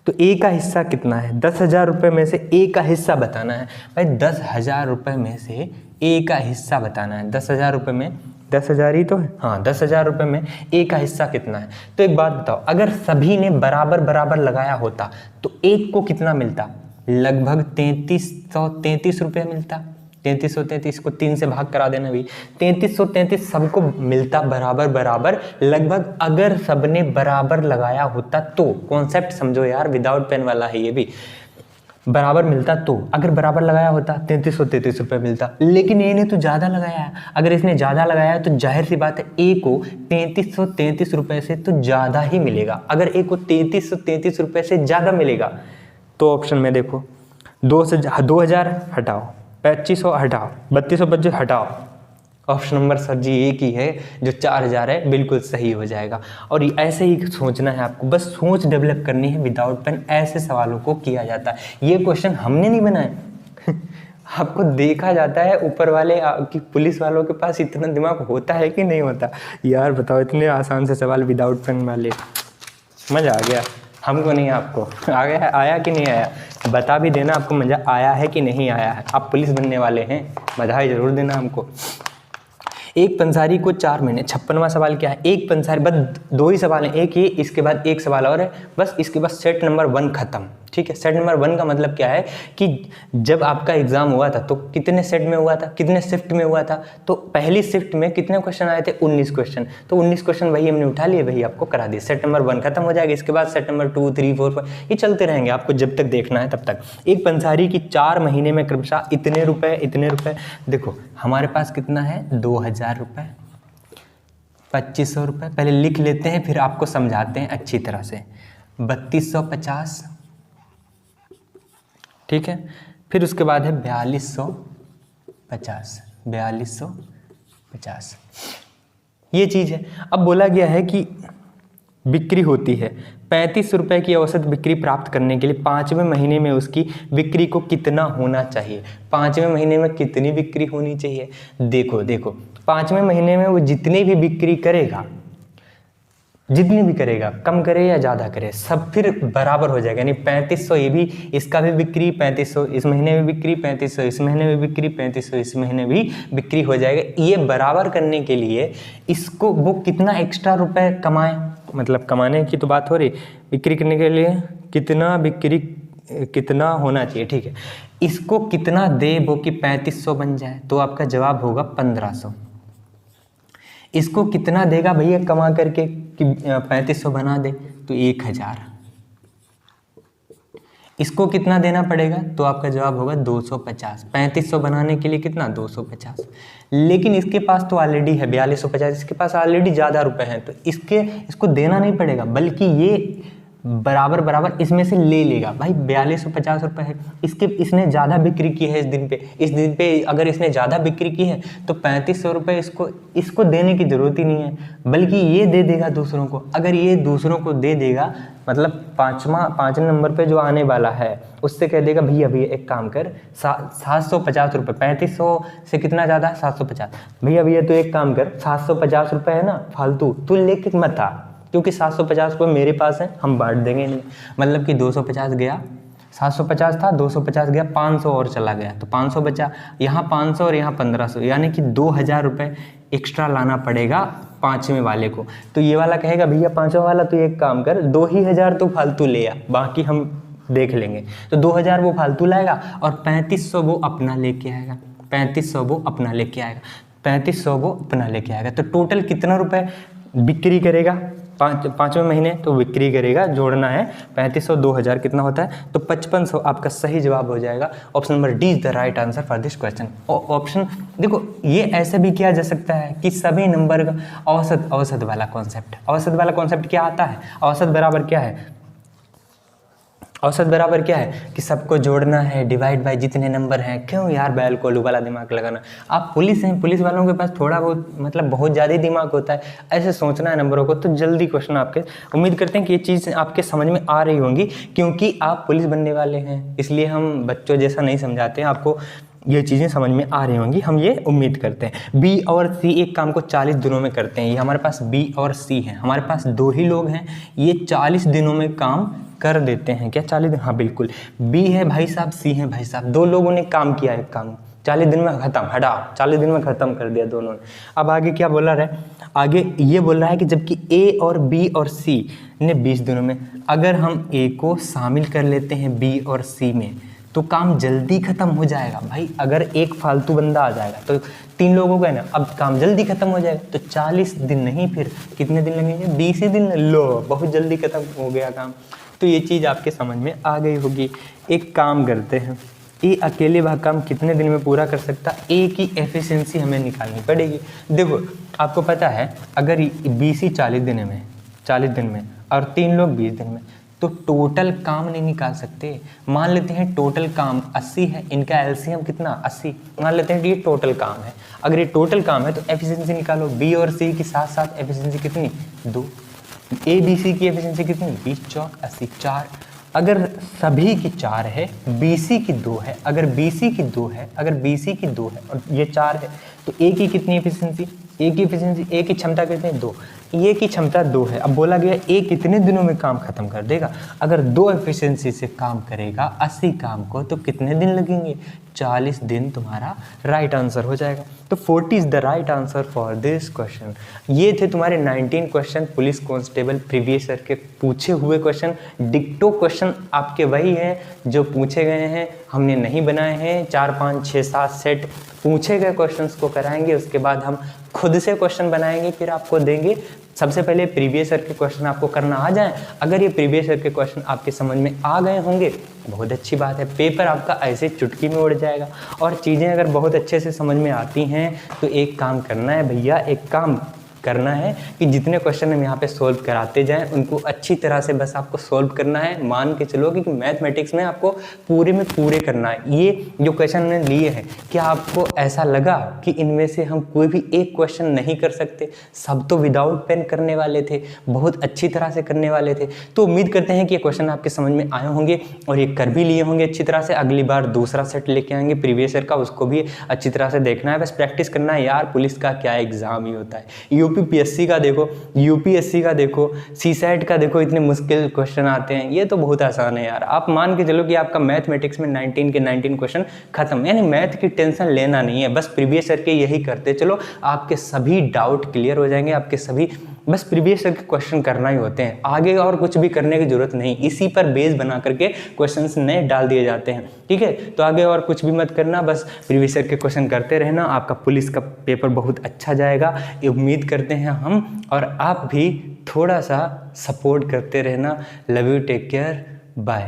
[SPEAKER 1] तो ए का हिस्सा कितना है, 10,000 रुपये में से ए का हिस्सा बताना है। भाई 10,000 रुपये में से ए का हिस्सा बताना है। 10,000 रुपये में 10,000 ही तो है, हाँ 10,000 रुपये में ए का हिस्सा कितना है। तो एक बात बताओ, अगर सभी ने बराबर बराबर लगाया होता तो एक को कितना मिलता? लगभग 3333 रुपये मिलता। 3333 को 3 से भाग करा देना भी, 3333 सबको मिलता बराबर बराबर लगभग। अगर सबने बराबर लगाया होता तो, कॉन्सेप्ट समझो यार, विदाउट पेन वाला है ये भी, बराबर मिलता तो, अगर बराबर लगाया होता 3333 रुपये मिलता, लेकिन ए ने तो ज़्यादा लगाया है। अगर इसने ज़्यादा लगाया है तो जाहिर सी बात है ए को 3333 रुपये से तो ज़्यादा ही मिलेगा। अगर ए को 3333 रुपये से ज़्यादा मिलेगा तो ऑप्शन में देखो, 2,000 हटाओ, 2500 हटाओ, 3225 हटाओ, ऑप्शन नंबर सर जी एक ही है जो 4,000 है, बिल्कुल सही हो जाएगा। और ऐसे ही सोचना है आपको, बस सोच डेवलप करनी है विदाउट पेन। ऐसे सवालों को किया जाता है। ये क्वेश्चन हमने नहीं बनाए आपको देखा जाता है ऊपर वाले कि पुलिस वालों के पास इतना दिमाग होता है कि नहीं होता। यार बताओ, इतने आसान से सवाल विदाउट पेन वाले, मज़ा आ गया हमको, नहीं आपको आ गया, आया कि नहीं आया? बता भी देना आपको मज़ा आया है कि नहीं आया है। आप पुलिस बनने वाले हैं, बधाई ज़रूर देना हमको। एक पंसारी को 4 महीने, 56वां सवाल क्या है? एक पंसारी, बस 2 ही सवाल हैं, एक ये, इसके बाद एक सवाल और है, बस इसके बाद सेट नंबर 1 खत्म। ठीक है, सेट नंबर 1 का मतलब क्या है कि जब आपका एग्जाम हुआ था तो कितने सेट में हुआ था, कितने शिफ्ट में हुआ था? तो पहली शिफ्ट में कितने क्वेश्चन आए थे? 19 क्वेश्चन। तो 19 क्वेश्चन वही हमने उठा लिए, वही आपको करा दिए। सेट नंबर 1 खत्म हो जाएगा, इसके बाद सेट नंबर 2, 3, 4, 5 ये चलते रहेंगे, आपको जब तक देखना है तब तक। एक पंसारी की 4 महीने में क्रमशः इतने रुपए। देखो हमारे पास कितना है, 2,000 रुपये, 2,500 रुपये, पहले लिख लेते हैं फिर आपको समझाते हैं अच्छी तरह से। 3,250, ठीक है, फिर उसके बाद है 4,250, 4,250 ये चीज़ है। अब बोला गया है कि बिक्री होती है 35 रुपये की औसत बिक्री प्राप्त करने के लिए 5वें महीने में उसकी बिक्री को कितना होना चाहिए? 5वें महीने में कितनी बिक्री होनी चाहिए? देखो 5वें महीने में वो जितनी भी बिक्री करेगा, जितनी भी करेगा, कम करे या ज़्यादा करे, सब फिर बराबर हो जाएगा। यानी 3500 ये भी, इसका भी बिक्री 3500, इस महीने में बिक्री 3500, इस महीने में बिक्री 3500, इस महीने भी बिक्री हो जाएगा। ये बराबर करने के लिए इसको वो कितना एक्स्ट्रा रुपए कमाए, मतलब कमाने की तो बात हो रही, बिक्री करने के लिए कितना होना चाहिए, ठीक है। इसको कितना दे वो कि 3500 बन जाए, तो आपका जवाब होगा 1500। इसको कितना देगा भैया कमा करके कि 3500 बना दे, तो 1,000। इसको कितना देना पड़ेगा, तो आपका जवाब होगा 250। 3500 बनाने के लिए कितना, 250। लेकिन इसके पास तो ऑलरेडी है 4250, इसके पास ऑलरेडी ज़्यादा रुपए हैं, तो इसको देना नहीं पड़ेगा, बल्कि ये बराबर इसमें से ले लेगा। भाई 4250 रुपये है, इसने ज़्यादा बिक्री की है इस दिन पे अगर इसने ज़्यादा बिक्री की है तो 3500 रुपये इसको देने की ज़रूरत ही नहीं है, बल्कि ये दे देगा दूसरों को। अगर ये दूसरों को दे देगा, मतलब 5 नंबर पे जो आने वाला है उससे कह देगा भैया एक काम कर, 750 रुपये, 3500 से कितना ज़्यादा, 750, भैया तो एक काम कर, 750 रुपये है ना फालतू, तू लेके मत आ, क्योंकि 750 रुपये मेरे पास है, हम बांट देंगे नहीं। मतलब कि 250 गया, 750 था, 250 गया, 500 और चला गया, तो 500 बचा, यहाँ 500 और यहाँ 1500, यानी कि 2,000 रुपये एक्स्ट्रा लाना पड़ेगा 5वें वाले को। तो ये वाला कहेगा भैया 5वां वाला तो एक काम कर, 2,000 तो फालतू ले आ, बाकी हम देख लेंगे। तो 2,000 वो फालतू लाएगा और 3500 वो अपना लेके आएगा। 3500 वो अपना लेके आएगा, 3500 वो अपना लेके आएगा। तो टोटल कितना रुपए बिक्री करेगा पाँचवें महीने? तो बिक्री करेगा, जोड़ना है 3500 2000 कितना होता है, तो 5500 आपका सही जवाब हो जाएगा। Option number D is the right answer for this question. Option देखो, ये ऐसे भी किया जा सकता है कि सभी नंबर का औसत वाला कॉन्सेप्ट। औसत वाला कॉन्सेप्ट क्या आता है? औसत बराबर क्या है? औसत बराबर क्या है कि सबको जोड़ना है, डिवाइड बाय जितने नंबर हैं। क्यों यार बैल कोल्हू वाला दिमाग लगाना? आप पुलिस हैं, पुलिस वालों के पास थोड़ा बहुत मतलब बहुत ज़्यादा ही दिमाग होता है, ऐसे सोचना है नंबरों को, तो जल्दी क्वेश्चन आपके। उम्मीद करते हैं कि ये चीज़ आपके समझ में आ रही होंगी, क्योंकि आप पुलिस बनने वाले हैं, इसलिए हम बच्चों जैसा नहीं समझाते हैं, आपको ये चीज़ें समझ में आ रही होंगी, हम ये उम्मीद करते हैं। बी और सी एक काम को 40 दिनों में करते हैं। ये हमारे पास बी और सी हैं, हमारे पास दो ही लोग हैं, ये 40 दिनों में काम कर देते हैं। क्या 40 दिन? हाँ बिल्कुल। बी है भाई साहब, सी है भाई साहब, दो लोगों ने काम किया है, काम 40 दिन में खत्म, हटा 40 दिन में खत्म कर दिया दोनों ने। अब आगे क्या बोला रहा है? आगे ये बोल रहा है कि जबकि ए और बी और सी ने 20 दिनों में, अगर हम ए को शामिल कर लेते हैं बी और सी में तो काम जल्दी खत्म हो जाएगा। भाई अगर एक फालतू बंदा आ जाएगा तो 3 लोगों का है ना, अब काम जल्दी खत्म हो जाएगा। तो 40 दिन नहीं, फिर कितने दिन लगेंगे? 20 ही दिन। लो, बहुत जल्दी खत्म हो गया काम। तो ये चीज़ आपके समझ में आ गई होगी। एक काम करते हैं, ए अकेले वह काम कितने दिन में पूरा कर सकता? ए की एफिशिएंसी हमें निकालनी पड़ेगी। देखो आपको पता है, अगर बी सी 40 दिन में और 3 लोग 20 दिन में, तो टोटल काम नहीं निकाल सकते। मान लेते हैं टोटल काम 80 है, इनका एलसीएम कितना? 80। मान लेते हैं कि ये टोटल काम है। अगर ये टोटल काम है तो एफिशिएंसी निकालो। बी और सी की साथ साथ एफिशिएंसी कितनी? 2। ए बी सी की एफिशिएंसी कितनी? 20 चौक 80, 4। अगर सभी की 4 है, बी सी की 2 है, अगर बी सी की 2 है, अगर बी सी की 2 है और ये 4 है, तो ए की कितनी एफिशिएंसी? ए की क्षमता कितनी? 2। ए की क्षमता 2 है। अब बोला गया ए कितने दिनों में काम खत्म कर देगा? अगर 2 एफिशिएंसी से काम करेगा 80 काम को, तो कितने दिन लगेंगे? 40 दिन तुम्हारा राइट आंसर हो जाएगा। तो 40 is the right answer for this question. ये थे तुम्हारे 19 question police constable previous year के पूछे हुए क्वेश्चन। डिक्टो क्वेश्चन आपके वही हैं जो पूछे गए हैं, हमने नहीं बनाए हैं। 4 5 6 7 सेट पूछे गए क्वेश्चंस को कराएंगे, उसके बाद हम खुद से क्वेश्चन बनाएंगे, फिर आपको देंगे। सबसे पहले प्रीवियस ईयर के क्वेश्चन आपको करना आ जाए। अगर ये प्रीवियस ईयर के क्वेश्चन आपके समझ में आ गए होंगे, बहुत अच्छी बात है, पेपर आपका ऐसे चुटकी में उड़ जाएगा। और चीज़ें अगर बहुत अच्छे से समझ में आती हैं तो एक काम करना है भैया, एक काम करना है कि जितने क्वेश्चन हम यहाँ पे सोल्व कराते जाएं उनको अच्छी तरह से बस आपको सोल्व करना है। मान के चलो कि मैथमेटिक्स में आपको पूरे में पूरे करना है। ये जो क्वेश्चन हमने लिए हैं, क्या आपको ऐसा लगा कि इनमें से हम कोई भी एक क्वेश्चन नहीं कर सकते? सब तो विदाउट पेन करने वाले थे, बहुत अच्छी तरह से करने वाले थे। तो उम्मीद करते हैं कि ये क्वेश्चन आपके समझ में आए होंगे और ये कर भी लिए होंगे अच्छी तरह से। अगली बार दूसरा सेट लेके आएंगे प्रीवियस ईयर का, उसको भी अच्छी तरह से देखना है, बस प्रैक्टिस करना है यार। पुलिस का क्या एग्जाम ही होता है, यूपीएससी का देखो, यूपीएससी का देखो, सीसैट का देखो, इतने मुश्किल क्वेश्चन आते हैं। ये तो बहुत आसान है यार। आप मान के चलो कि आपका मैथमेटिक्स में 19 के 19 क्वेश्चन खत्म, यानी मैथ की टेंशन लेना नहीं है, बस प्रीवियस ईयर के यही करते चलो, आपके सभी डाउट क्लियर हो जाएंगे। आपके सभी बस प्रीवियस ईयर के क्वेश्चन करना ही होते हैं, आगे और कुछ भी करने की जरूरत नहीं। इसी पर बेस बना करके क्वेश्चंस नए डाल दिए जाते हैं, ठीक है। तो आगे और कुछ भी मत करना, बस प्रीवियस ईयर के क्वेश्चन करते रहना। आपका पुलिस का पेपर बहुत अच्छा जाएगा, ये उम्मीद करते हैं हम, और आप भी थोड़ा सा सपोर्ट करते रहना। Love you, take care, bye.